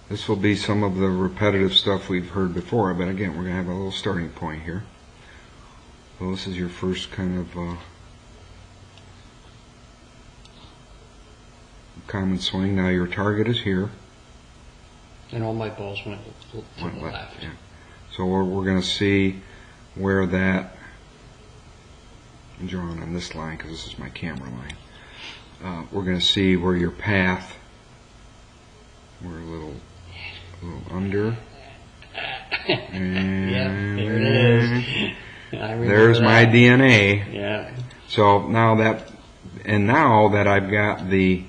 This will be some of the repetitive stuff we've heard before, but again, we're going to have a little starting point here. So this is your first kind of common swing. Now your target is here. And all my balls went to the left. Yeah. So we're going to see where that, I'm drawing on this line because this is my camera line. We're going to see where your path, we're a little under. And yeah, there it is. There's my DNA. Yeah. So now that I've got the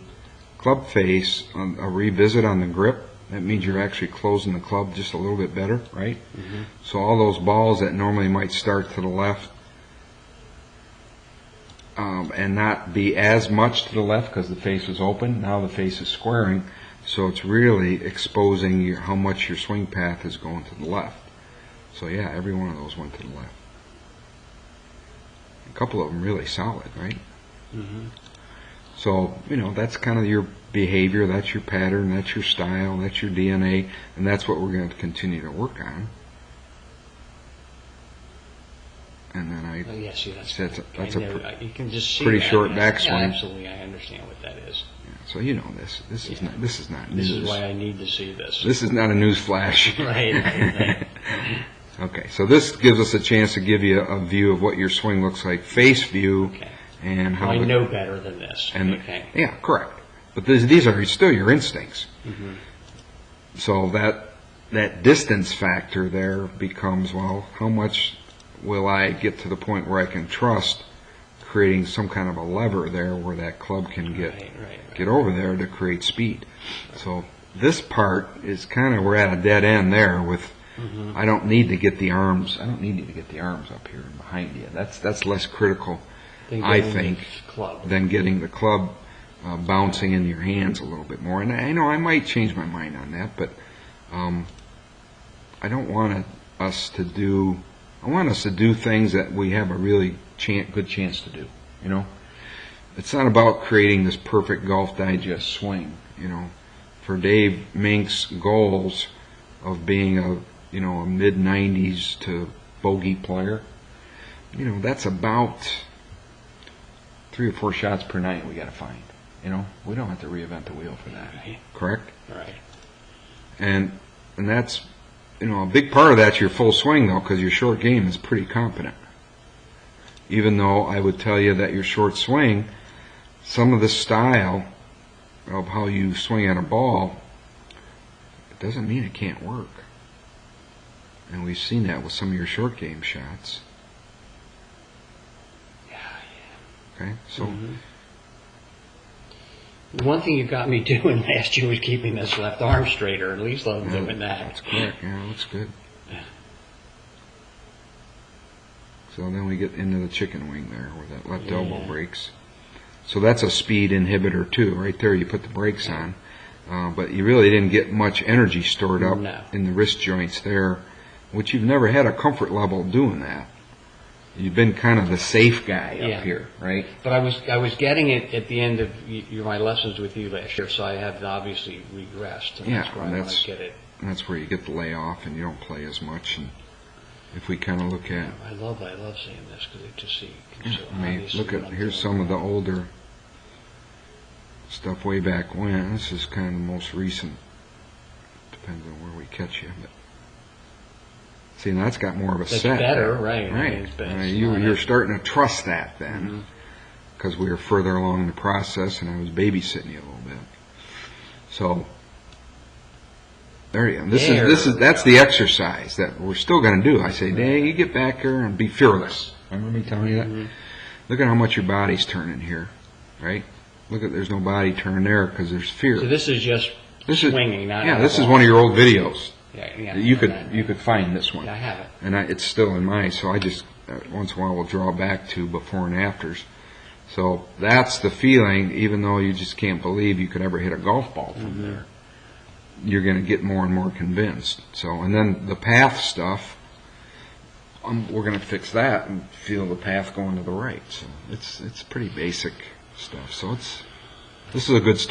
club face, a revisit on the grip, that means you're actually closing the club just a little bit better, right? Mm-hmm. So all those balls that normally might start to the left and not be as much to the left because the face is open, now the face is squaring, so it's really exposing how much your swing path is going to the left. So yeah, every one of those went to the left. A couple of them really solid, right? Mm-hmm. So, that's kind of your behavior, that's your pattern, that's your style, that's your DNA, and that's what we're going to continue to work on. And then that's you can just see pretty that. short backswing. Absolutely, I understand what that is. Yeah, so this. This is not news. This is why I need to see this. This is not a news flash. Right. Okay, so this gives us a chance to give you a view of what your swing looks like, face view, okay. And how I know better than this. And okay. Yeah, correct. But these are still your instincts. Mm-hmm. So that distance factor there becomes, well, how much will I get to the point where I can trust creating some kind of a lever there where that club can get over there to create speed. So this part is kind of, we're at a dead end there with, I don't need to get the arms. I don't need you to get the arms up here and behind you. That's less critical, I think, than getting the club bouncing in your hands a little bit more. And I know I might change my mind on that, but I don't want us to do. I want us to do things that we have a really good chance to do. It's not about creating this perfect Golf Digest swing. For Dave Mink's goals of being a mid-90s to bogey player, that's about 3 or 4 shots per night we got to find. We don't have to reinvent the wheel for that. Right. Correct? Right. And that's, a big part of that's your full swing, though, because your short game is pretty competent. Even though I would tell you that your short swing, some of the style of how you swing at a ball, it doesn't mean it can't work. And we've seen that with some of your short game shots. Yeah. Okay, so. The one thing you got me doing last year was keeping this left arm straighter. At least I'm doing that. That's correct. Yeah, that's good. So then we get into the chicken wing there, where that left elbow breaks. So that's a speed inhibitor too. Right there, you put the brakes on, but you really didn't get much energy stored up in the wrist joints there, which you've never had a comfort level doing that. You've been kind of the safe guy up here, right? But I was getting it at the end of my lessons with you last year, so I have obviously regressed. And that's where I want to get it. That's where you get the layoff and you don't play as much. And if we kind of look at, I love seeing this because it just here's some of the older stuff way back when. This is kind of the most recent. Depends on where we catch you, but. See, now that's got more of a set. That's better, right? Right. You're starting to trust that then, because we were further along in the process, and I was babysitting you a little bit. So there you go. That's the exercise that we're still going to do. I say, Dave, you get back here and be fearless. Remember me telling you that? Look at how much your body's turning here, right? There's no body turn there because there's fear. So this is just swinging, not this is one of your old videos. Yeah, you could find this one. Yeah, I have it. And it's still in mine, so I just once in a while will draw back to before and afters. So that's the feeling, even though you just can't believe you could ever hit a golf ball from there. You're going to get more and more convinced. So, and then the path stuff, we're going to fix that and feel the path going to the right. So it's pretty basic stuff. So this is a good start.